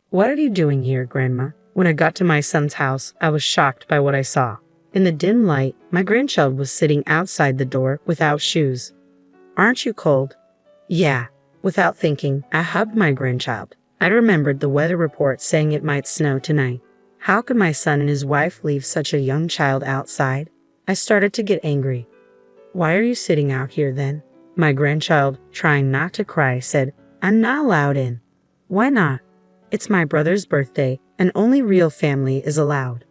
What are you doing here, Grandma? When I got to my son's house, I was shocked by what I saw. In the dim light, my grandchild was sitting outside the door without shoes. Aren't you cold? Yeah. Without thinking, I hugged my grandchild. I remembered the weather report saying it might snow tonight. How could my son and his wife leave such a young child outside? I started to get angry. Why are you sitting out here then? My grandchild, trying not to cry, said, I'm not allowed in. Why not? It's my brother's birthday, and only real family is allowed.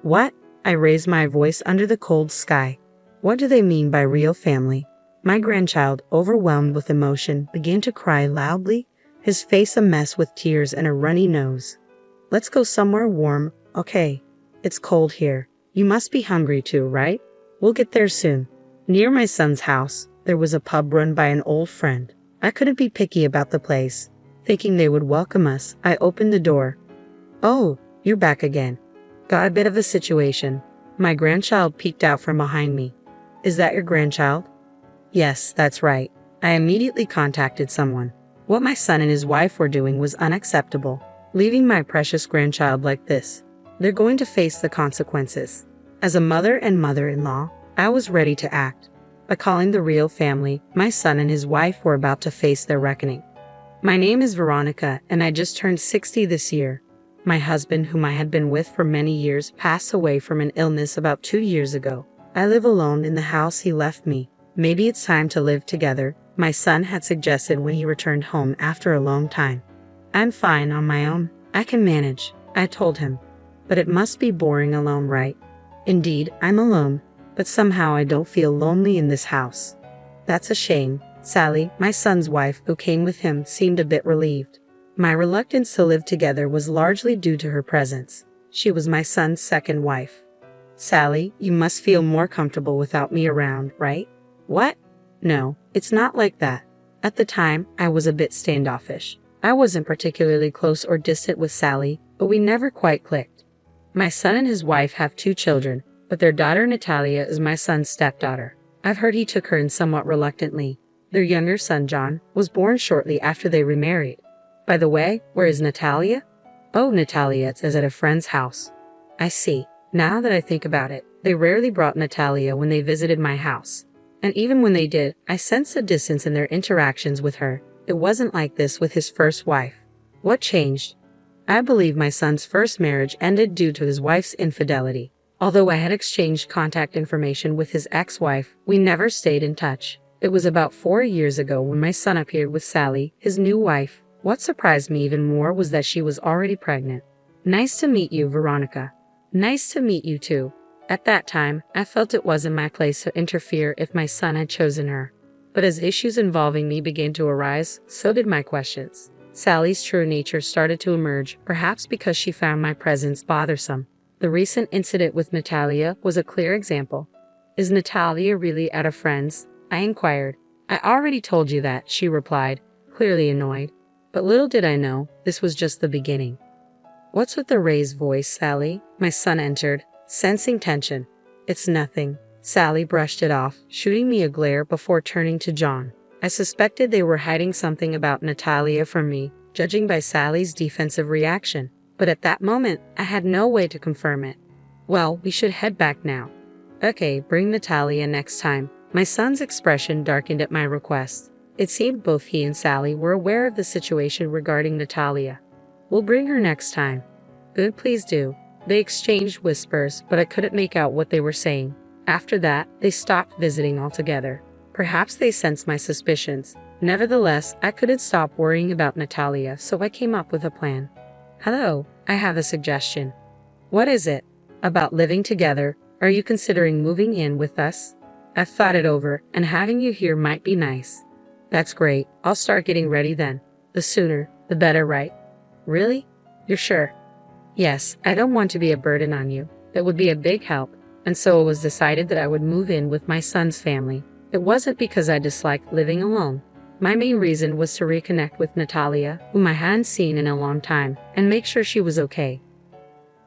What? I raised my voice under the cold sky. What do they mean by real family? My grandchild, overwhelmed with emotion, began to cry loudly, his face a mess with tears and a runny nose. Let's go somewhere warm, okay? It's cold here. You must be hungry too, right? We'll get there soon. Near my son's house, there was a pub run by an old friend. I couldn't be picky about the place. Thinking they would welcome us, I opened the door. Oh, you're back again. Got a bit of a situation. My grandchild peeked out from behind me. Is that your grandchild? Yes, that's right. I immediately contacted someone. What my son and his wife were doing was unacceptable. Leaving my precious grandchild like this. They're going to face the consequences. As a mother and mother-in-law, I was ready to act. By calling the real family, my son and his wife were about to face their reckoning. My name is Veronica, and I just turned 60 this year. My husband, whom I had been with for many years, passed away from an illness about 2 years ago. I live alone in the house he left me. Maybe it's time to live together, my son had suggested when he returned home after a long time. I'm fine on my own. I can manage, I told him. But it must be boring alone, right? Indeed, I'm alone, but somehow I don't feel lonely in this house. That's a shame. Sally, my son's wife, who came with him, seemed a bit relieved. My reluctance to live together was largely due to her presence. She was my son's second wife. Sally, you must feel more comfortable without me around, right? What? No, it's not like that. At the time, I was a bit standoffish. I wasn't particularly close or distant with Sally, but we never quite clicked. My son and his wife have 2 children, but their daughter Natalia is my son's stepdaughter. I've heard he took her in somewhat reluctantly. Their younger son, John, was born shortly after they remarried. By the way, where is Natalia? Oh, Natalia is at a friend's house. I see. Now that I think about it, they rarely brought Natalia when they visited my house. And even when they did, I sensed a distance in their interactions with her. It wasn't like this with his first wife. What changed? I believe my son's first marriage ended due to his wife's infidelity. Although I had exchanged contact information with his ex-wife, we never stayed in touch. It was about 4 years ago when my son appeared with Sally, his new wife. What surprised me even more was that she was already pregnant. Nice to meet you, Veronica. Nice to meet you too. At that time, I felt it wasn't my place to interfere if my son had chosen her. But as issues involving me began to arise, so did my questions. Sally's true nature started to emerge, perhaps because she found my presence bothersome. The recent incident with Natalia was a clear example. Is Natalia really at a friend's? I inquired. I already told you that, she replied, clearly annoyed. But little did I know, this was just the beginning. What's with the raised voice, Sally? My son entered, sensing tension. It's nothing. Sally brushed it off, shooting me a glare before turning to John. I suspected they were hiding something about Natalia from me, judging by Sally's defensive reaction. But at that moment, I had no way to confirm it. Well, we should head back now. Okay, bring Natalia next time. My son's expression darkened at my request. It seemed both he and Sally were aware of the situation regarding Natalia. We'll bring her next time. Good, please do. They exchanged whispers, but I couldn't make out what they were saying. After that, they stopped visiting altogether. Perhaps they sensed my suspicions. Nevertheless, I couldn't stop worrying about Natalia, so I came up with a plan. Hello, I have a suggestion. What is it? About living together. Are you considering moving in with us? I've thought it over, and having you here might be nice. That's great. I'll start getting ready then. The sooner, the better, right? Really? You're sure? Yes, I don't want to be a burden on you. That would be a big help. And so it was decided that I would move in with my son's family. It wasn't because I disliked living alone. My main reason was to reconnect with Natalia, whom I hadn't seen in a long time, and make sure she was okay.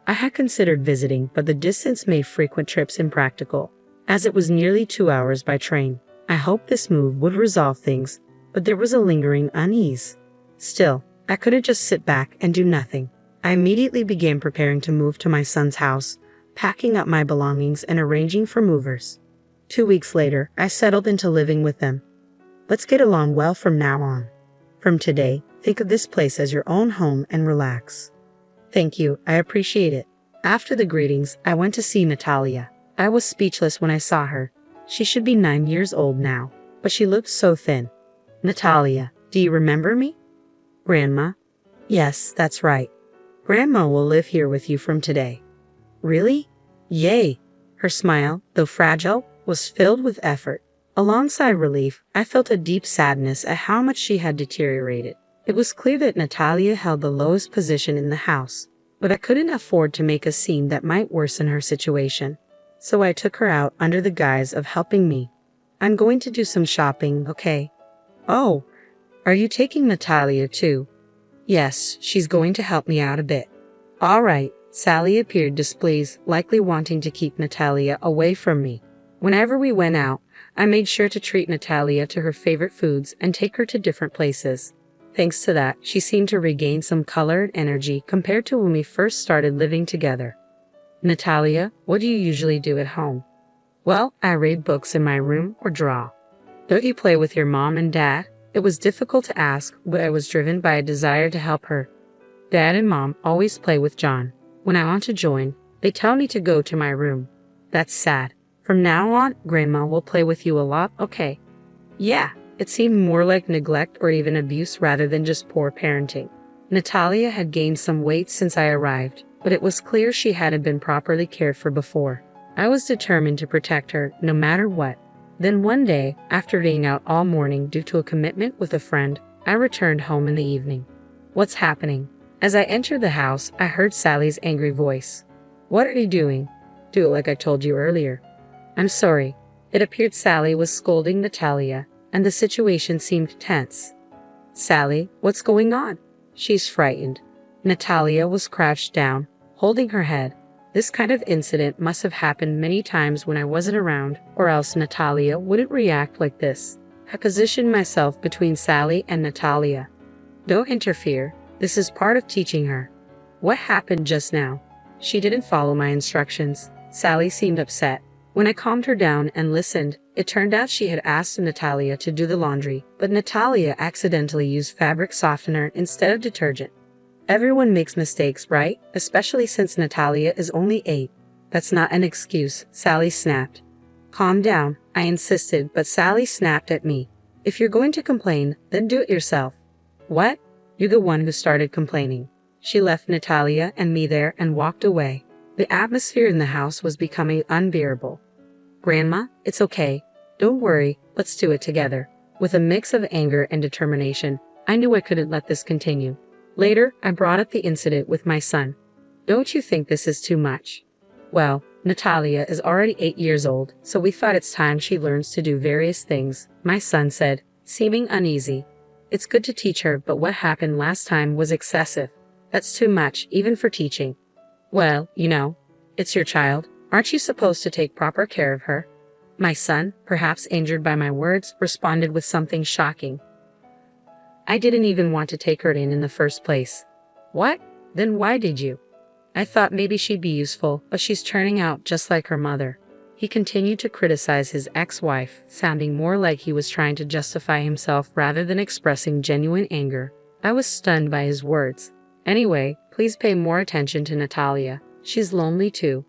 I had considered visiting, but the distance made frequent trips impractical, as it was nearly 2 hours by train. I hoped this move would resolve things, but there was a lingering unease. Still, I couldn't just sit back and do nothing. I immediately began preparing to move to my son's house, packing up my belongings and arranging for movers. 2 weeks later, I settled into living with them. Let's get along well from now on. From today, think of this place as your own home and relax. Thank you, I appreciate it. After the greetings, I went to see Natalia. I was speechless when I saw her. She should be 9 years old now, but she looked so thin. Natalia, do you remember me? Grandma? Yes, that's right. Grandma will live here with you from today. Really? Yay! Her smile, though fragile, was filled with effort. Alongside relief, I felt a deep sadness at how much she had deteriorated. It was clear that Natalia held the lowest position in the house, but I couldn't afford to make a scene that might worsen her situation. So I took her out under the guise of helping me. I'm going to do some shopping, okay? Oh, are you taking Natalia too? Yes, she's going to help me out a bit. All right, Sally appeared displeased, likely wanting to keep Natalia away from me. Whenever we went out, I made sure to treat Natalia to her favorite foods and take her to different places. Thanks to that, she seemed to regain some color and energy compared to when we first started living together. Natalia, what do you usually do at home? Well, I read books in my room or draw. Don't you play with your mom and dad? It was difficult to ask, but I was driven by a desire to help her. Dad and Mom always play with John. When I want to join, they tell me to go to my room. That's sad. From now on, Grandma will play with you a lot, okay? Yeah, it seemed more like neglect or even abuse rather than just poor parenting. Natalia had gained some weight since I arrived, but it was clear she hadn't been properly cared for before. I was determined to protect her no matter what. Then one day, after being out all morning due to a commitment with a friend, I returned home in the evening. What's happening? As I entered the house, I heard Sally's angry voice. What are you doing? Do it like I told you earlier. I'm sorry. It appeared Sally was scolding Natalia, and the situation seemed tense. Sally, what's going on? She's frightened. Natalia was crouched down, holding her head. This kind of incident must have happened many times when I wasn't around, or else Natalia wouldn't react like this. I positioned myself between Sally and Natalia. Don't interfere. This is part of teaching her. What happened just now? She didn't follow my instructions. Sally seemed upset. When I calmed her down and listened, it turned out she had asked Natalia to do the laundry, but Natalia accidentally used fabric softener instead of detergent. Everyone makes mistakes, right? Especially since Natalia is only 8. That's not an excuse, Sally snapped. Calm down, I insisted, but Sally snapped at me. If you're going to complain, then do it yourself. What? You're the one who started complaining. She left Natalia and me there and walked away. The atmosphere in the house was becoming unbearable. Grandma, it's okay. Don't worry, let's do it together. With a mix of anger and determination, I knew I couldn't let this continue. Later, I brought up the incident with my son. Don't you think this is too much? Well, Natalia is already 8 years old, so we thought it's time she learns to do various things, my son said, seeming uneasy. It's good to teach her, but what happened last time was excessive. That's too much, even for teaching. Well, you know, it's your child. Aren't you supposed to take proper care of her? My son, perhaps injured by my words, responded with something shocking. I didn't even want to take her in the first place. What? Then why did you? I thought maybe she'd be useful, but she's turning out just like her mother. He continued to criticize his ex-wife, sounding more like he was trying to justify himself rather than expressing genuine anger. I was stunned by his words. Anyway, please pay more attention to Natalia. She's lonely too.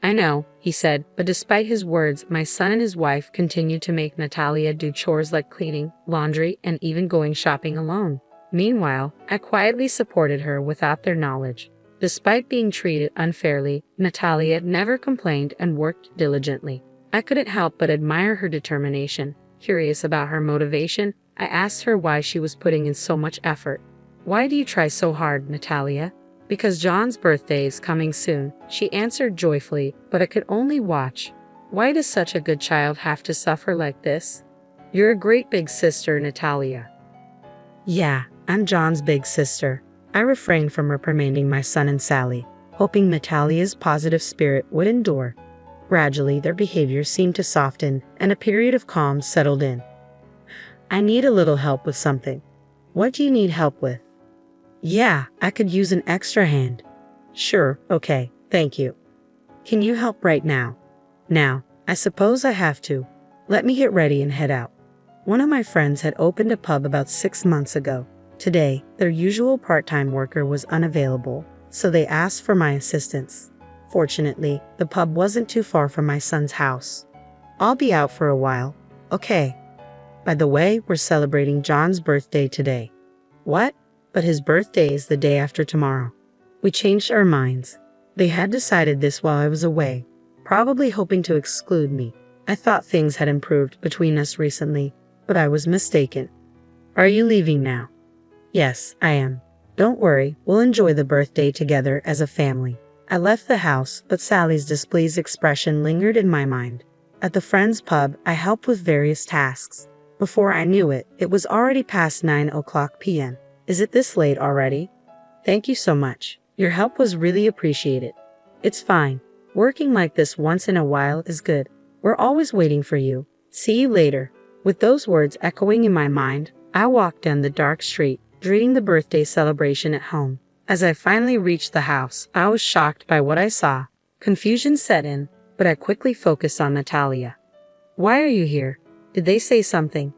I know, he said, but despite his words, my son and his wife continued to make Natalia do chores like cleaning, laundry, and even going shopping alone. Meanwhile, I quietly supported her without their knowledge. Despite being treated unfairly, Natalia never complained and worked diligently. I couldn't help but admire her determination. Curious about her motivation, I asked her why she was putting in so much effort. Why do you try so hard, Natalia? Because John's birthday is coming soon, she answered joyfully, but I could only watch. Why does such a good child have to suffer like this? You're a great big sister, Natalia. Yeah, I'm John's big sister. I refrained from reprimanding my son and Sally, hoping Natalia's positive spirit would endure. Gradually, their behavior seemed to soften, and a period of calm settled in. I need a little help with something. What do you need help with? Yeah, I could use an extra hand. Sure, okay, thank you. Can you help right now? Now, I suppose I have to. Let me get ready and head out. One of my friends had opened a pub about 6 months ago. Today, their usual part-time worker was unavailable, so they asked for my assistance. Fortunately, the pub wasn't too far from my son's house. I'll be out for a while. Okay. By the way, we're celebrating John's birthday today. What? But his birthday is the day after tomorrow. We changed our minds. They had decided this while I was away, probably hoping to exclude me. I thought things had improved between us recently, but I was mistaken. Are you leaving now? Yes, I am. Don't worry, we'll enjoy the birthday together as a family. I left the house, but Sally's displeased expression lingered in my mind. At the friend's pub, I helped with various tasks. Before I knew it, it was already past 9:00 p.m. Is it this late already? Thank you so much. Your help was really appreciated. It's fine. Working like this once in a while is good. We're always waiting for you. See you later. With those words echoing in my mind, I walked down the dark street, dreading the birthday celebration at home. As I finally reached the house, I was shocked by what I saw. Confusion set in, but I quickly focused on Natalia. Why are you here? Did they say something?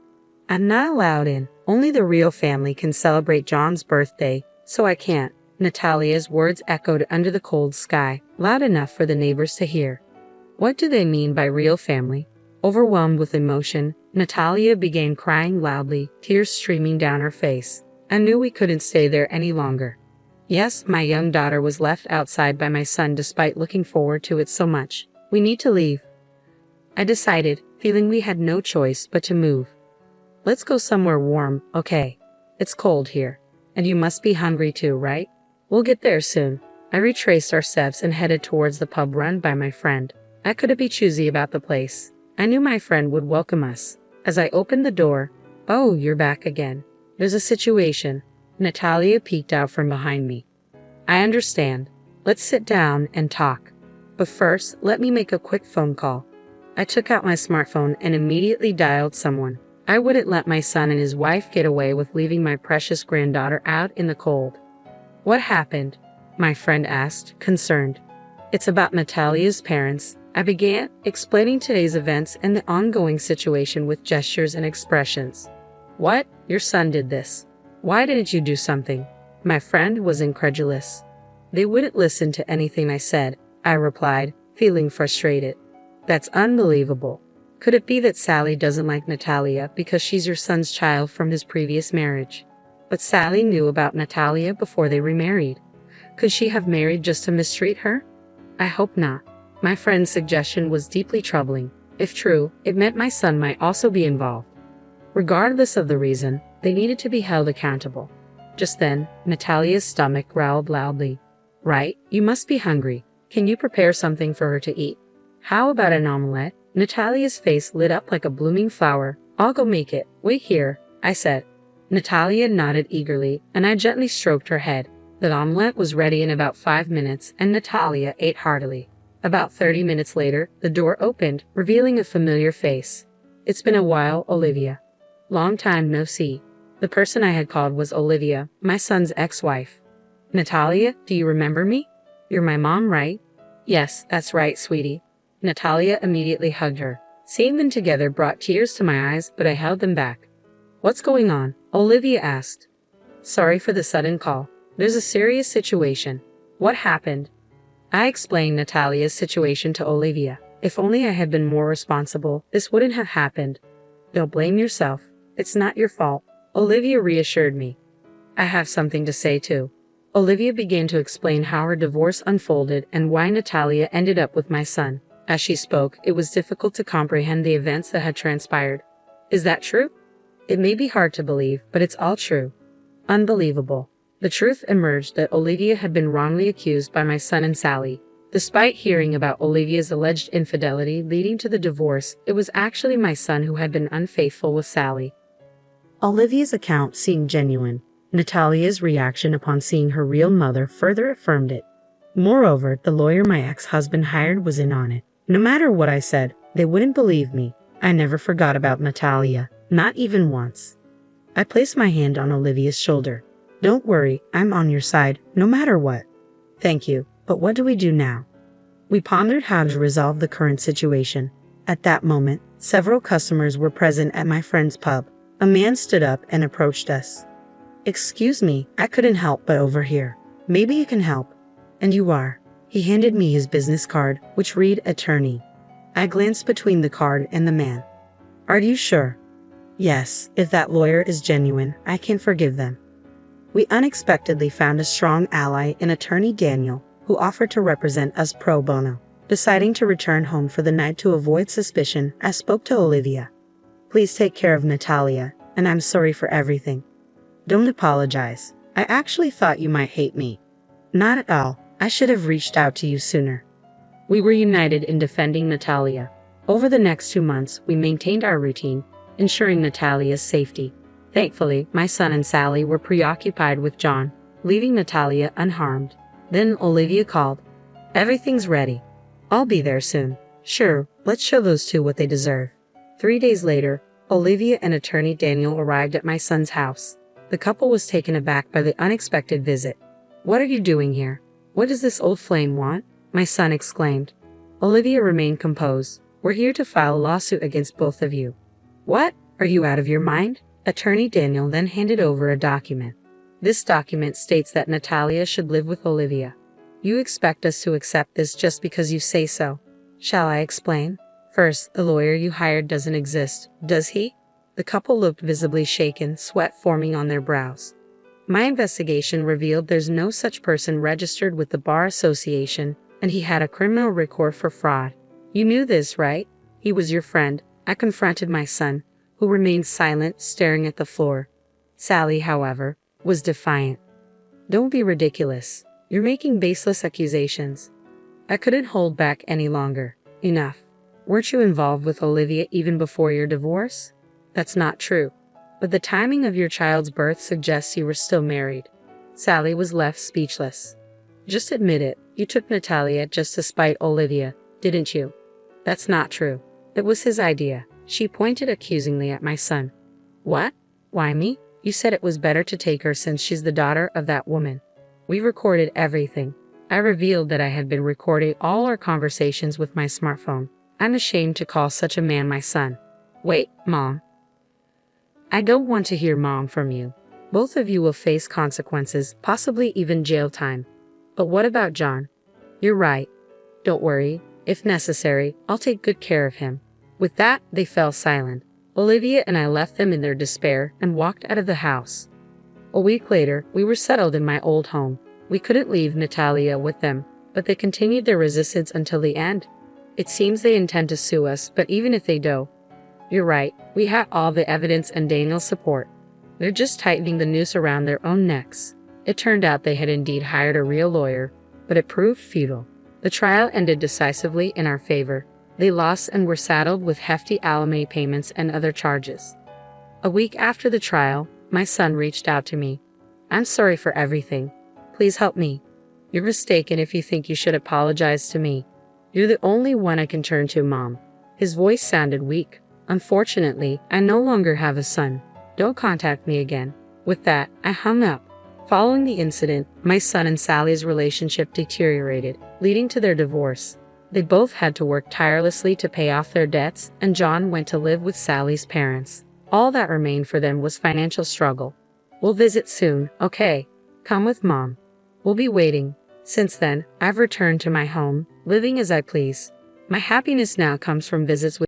I'm not allowed in. Only the real family can celebrate John's birthday, so I can't. Natalia's words echoed under the cold sky, loud enough for the neighbors to hear. What do they mean by real family? Overwhelmed with emotion, Natalia began crying loudly, tears streaming down her face. I knew we couldn't stay there any longer. Yes, my young daughter was left outside by my son despite looking forward to it so much. We need to leave. I decided, feeling we had no choice but to move. Let's go somewhere warm, okay? It's cold here. And you must be hungry too, right? We'll get there soon. I retraced our steps and headed towards the pub run by my friend. I couldn't be choosy about the place. I knew my friend would welcome us. As I opened the door, "Oh, you're back again. There's a situation." Natalia peeked out from behind me. "I understand. Let's sit down and talk. But first, let me make a quick phone call." I took out my smartphone and immediately dialed someone. I wouldn't let my son and his wife get away with leaving my precious granddaughter out in the cold. "What happened?" my friend asked, concerned. "It's about Natalia's parents." I began, explaining today's events and the ongoing situation with gestures and expressions. "What? Your son did this? Why didn't you do something?" My friend was incredulous. "They wouldn't listen to anything I said," I replied, feeling frustrated. "That's unbelievable. Could it be that Sally doesn't like Natalia because she's your son's child from his previous marriage? But Sally knew about Natalia before they remarried. Could she have married just to mistreat her? I hope not." My friend's suggestion was deeply troubling. If true, it meant my son might also be involved. Regardless of the reason, they needed to be held accountable. Just then, Natalia's stomach growled loudly. "Right, you must be hungry. Can you prepare something for her to eat? How about an omelette?" Natalia's face lit up like a blooming flower. "I'll go make it. Wait here," I said. Natalia nodded eagerly, and I gently stroked her head. The omelette was ready in about 5 minutes, and Natalia ate heartily. About 30 minutes later, the door opened, revealing a familiar face. "It's been a while, Olivia. Long time no see." The person I had called was Olivia, my son's ex-wife. "Natalia, do you remember me? You're my mom, right?" "Yes, that's right, sweetie." Natalia immediately hugged her. Seeing them together brought tears to my eyes, but I held them back. "What's going on?" Olivia asked. "Sorry for the sudden call. There's a serious situation." "What happened?" I explained Natalia's situation to Olivia. "If only I had been more responsible, this wouldn't have happened." "Don't blame yourself. It's not your fault," Olivia reassured me. "I have something to say too." Olivia began to explain how her divorce unfolded and why Natalia ended up with my son. As she spoke, it was difficult to comprehend the events that had transpired. "Is that true?" "It may be hard to believe, but it's all true." Unbelievable. The truth emerged that Olivia had been wrongly accused by my son and Sally. Despite hearing about Olivia's alleged infidelity leading to the divorce, it was actually my son who had been unfaithful with Sally. Olivia's account seemed genuine. Natalia's reaction upon seeing her real mother further affirmed it. Moreover, the lawyer my ex-husband hired was in on it. No matter what I said, they wouldn't believe me. I never forgot about Natalia, not even once. I placed my hand on Olivia's shoulder. Don't worry, I'm on your side, no matter what. Thank you, but what do we do now? We pondered how to resolve the current situation. At that moment, several customers were present at my friend's pub. A man stood up and approached us. Excuse me, I couldn't help but overhear. Maybe you can help. And you are. He handed me his business card, which read attorney. I glanced between the card and the man. Are you sure? Yes, if that lawyer is genuine, I can forgive them. We unexpectedly found a strong ally in attorney Daniel, who offered to represent us pro bono. Deciding to return home for the night to avoid suspicion, I spoke to Olivia. Please take care of Natalia, and I'm sorry for everything. Don't apologize. I actually thought you might hate me. Not at all. I should have reached out to you sooner. We were united in defending Natalia. Over the next 2 months, we maintained our routine, ensuring Natalia's safety. Thankfully, my son and Sally were preoccupied with John, leaving Natalia unharmed. Then Olivia called. Everything's ready. I'll be there soon. Sure, let's show those two what they deserve. 3 days later, Olivia and attorney Daniel arrived at my son's house. The couple was taken aback by the unexpected visit. What are you doing here? What does this old flame want? My son exclaimed. Olivia remained composed. We're here to file a lawsuit against both of you. What? Are you out of your mind? Attorney Daniel then handed over a document. This document states that Natalia should live with Olivia. You expect us to accept this just because you say so. Shall I explain? First, the lawyer you hired doesn't exist, does he? The couple looked visibly shaken, sweat forming on their brows. My investigation revealed there's no such person registered with the Bar Association, and he had a criminal record for fraud. You knew this, right? He was your friend. I confronted my son, who remained silent, staring at the floor. Sally, however, was defiant. Don't be ridiculous. You're making baseless accusations. I couldn't hold back any longer. Enough. Weren't you involved with Olivia even before your divorce? That's not true. But the timing of your child's birth suggests you were still married. Sally was left speechless. Just admit it. You took Natalia just to spite Olivia, didn't you? That's not true. It was his idea. She pointed accusingly at my son. What? Why me? You said it was better to take her since she's the daughter of that woman. We recorded everything. I revealed that I had been recording all our conversations with my smartphone. I'm ashamed to call such a man my son. Wait, Mom. I don't want to hear Mom from you. Both of you will face consequences, possibly even jail time. But what about John? You're right. Don't worry. If necessary, I'll take good care of him. With that, they fell silent. Olivia and I left them in their despair and walked out of the house. A week later, we were settled in my old home. We couldn't leave Natalia with them, but they continued their resistance until the end. It seems they intend to sue us, but even if they do, you're right, we had all the evidence and Daniel's support. They're just tightening the noose around their own necks. It turned out they had indeed hired a real lawyer, but it proved futile. The trial ended decisively in our favor. They lost and were saddled with hefty alimony payments and other charges. A week after the trial, my son reached out to me. I'm sorry for everything. Please help me. You're mistaken if you think you should apologize to me. You're the only one I can turn to, Mom. His voice sounded weak. Unfortunately, I no longer have a son. Don't contact me again. With that, I hung up. Following the incident, my son and Sally's relationship deteriorated, leading to their divorce. They both had to work tirelessly to pay off their debts, and John went to live with Sally's parents. All that remained for them was financial struggle. We'll visit soon, okay? Come with Mom. We'll be waiting. Since then, I've returned to my home, living as I please. My happiness now comes from visits with